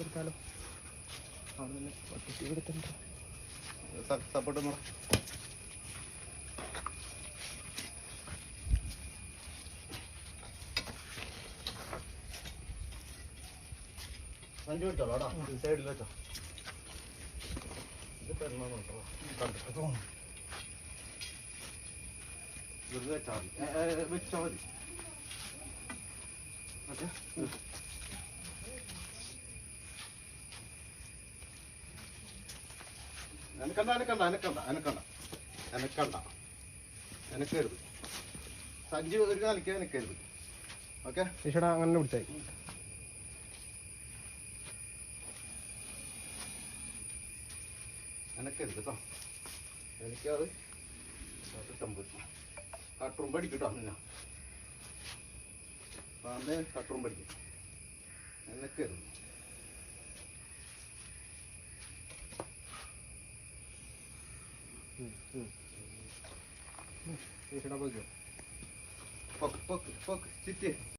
എടുത്താലോ? അവിടെ നിന്ന് പട്ടി എടുത്തിട്ടുണ്ട്. സപ്പോർട്ട് നോക്കാം. സഞ്ചി വെച്ചോളാടാ, സൈഡിൽ വെച്ചോ. ഇത് പെരുമാ നോട്ടോ, കണ്ടിട്ടോ ഇത് വെച്ചാൽ മതി, വെച്ചാൽ മതി. ഓക്കെ, എനക്കരുത് സഞ്ചി ഒരു കാലിക്ക് എനക്കരുത്. ഓക്കെ ചേച്ചിടാ അങ്ങനെ പിടിച്ചായി. എനക്കരുത് കേട്ടോ, എനിക്കത് കട്ടുറുമ്പ് അടിക്കും കേട്ടോ. പിന്നെ പാമ്പേ കട്ടുറുമ്പ് അടിക്കും, എനക്കരുത്. ചേച്ചിടാ പോയിക്കോ. പൊക്ക് പൊക്ക് പൊക്ക് ചിറ്റി.